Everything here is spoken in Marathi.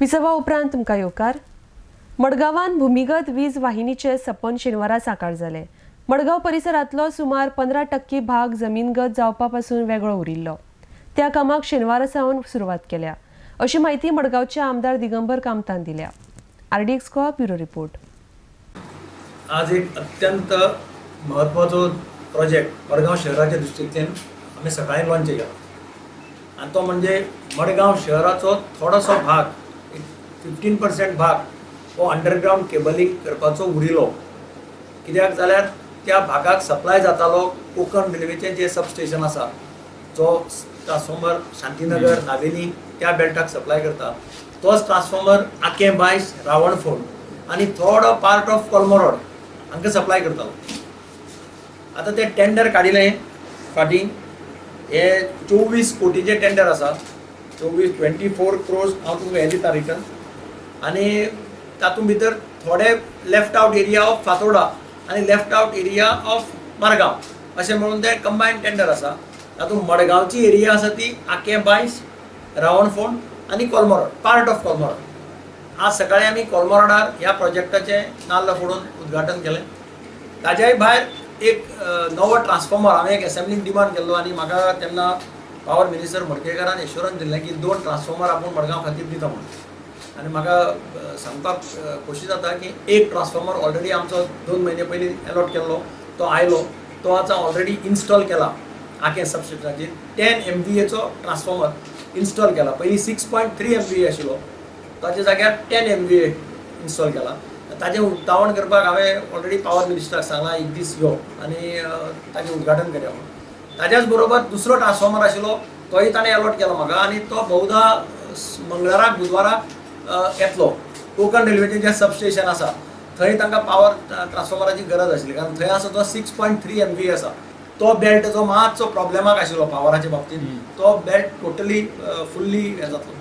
विसवा उपरांत तुमकां येवकार. मडगांवान भूमिगत वीज वाहिनीचे सपन शेनवारा साकार जाले. मडगांव परिसरांतलो सुमार 15% भाग जमीनगत जावपा पासून वेगळो उरिल्लो. त्या कामाक शेनवारा सावन सुरवात केल्या अशी माहिती मडगांवचे आमदार दिगंबर कामतान दिल्या. RDX को ब्युरो रिपोर्ट. आज एक अत्यंत महत्वाचो प्रोजेक्ट मडगांव शहराच्या दृश्टीन आम्ही सकाळी लॉन्च केला आणि तो म्हणजे मडगांव शहराचो थोडोसो भाग 15% भाग हो अंडरग्राउंड केबलिंग करपाचो उरिलो. कित्याक जाल्यार त्या भागाक सप्लाय जातालो कोकण रेल्वेचें जे सबस्टेशन आसा जो ट्रान्सफॉर्मर शांतीनगर नावेली त्या बेल्टाक सप्लाय करता तोच ट्रान्सफॉर्मर आकेंबायस रावणफोंड आनी थोडो पार्ट ऑफ कोलमोरोड हांकां सप्लाय करतालो. आतां ते टेंडर काडिलें फाटीं हे 24 कोटीचे टेंडर आसा. 24 crores हांव तुमकां हें दिता रिटर्न आनी तातूंत भितर थोडे left out area of Fatorda आनी left out area of Margao अशें म्हणून ते कंबायन टेंडर आसा. तातूंत मडगांवची एरिया आसा ती आकेंबायस रावणफोंड आनी कोलमोरोड पार्ट ऑफ कोलमोरोड. आज सकाळी आमी कोलमोरोडार ह्या प्रोजेक्टाचें नाल्ल फोडून उद्घाटन केलें. ताज्याय भायर एक नवो ट्रान्सफॉर्मर हांवें एक एसेंब्लीक डिमांड केल्लो आनी म्हाका तेन्ना पावर मिनिस्टर मडकयकारान एश्योरन्स दिलें की 2 ट्रान्सफॉर्मर आपूण मडगांव खातीर दिता म्हणून. आनी म्हाका सांगपाक खोशी जाता की एक ट्रान्सफॉर्मर ऑलरेडी आमचो 2 म्हयने पयलीं अलॉट केल्लो तो आयलो. तो आतां ऑलरेडी इन्स्टॉल केला आके सबस्टेशनाचेर. 10 MVA ट्रान्सफॉर्मर इन्स्टॉल केला. पयलीं 6.3 MVA आशिल्लो ताचे जाग्यार 10 MVA इन्स्टॉल केला. ताजें उक्तावण करपाक हांवें ऑलरेडी पावर मिनिस्टराक सांगलां एक दीस यो आनी ताजें उद्घाटन करया म्हणून. ताच्याच बरोबर दुसरो ट्रान्सफॉर्मर आशिल्लो तोय ताणें अलॉट केलो म्हाका आनी तो भोवदा मंगळाराक बुधवाराक येतलो. कोकण रेल्वेचें जें सबस्टेशन आसा थंय तांकां पावर ट्रान्सफॉर्मराची गरज आशिल्ली कारण थंय आसा तो 6.3 MVA आसा. तो बेल्ट जो मातसो प्रॉब्लेमाक आशिल्लो पावराच्या बाबतींत तो बेल्ट टोटली फुल्ली हें जातलो.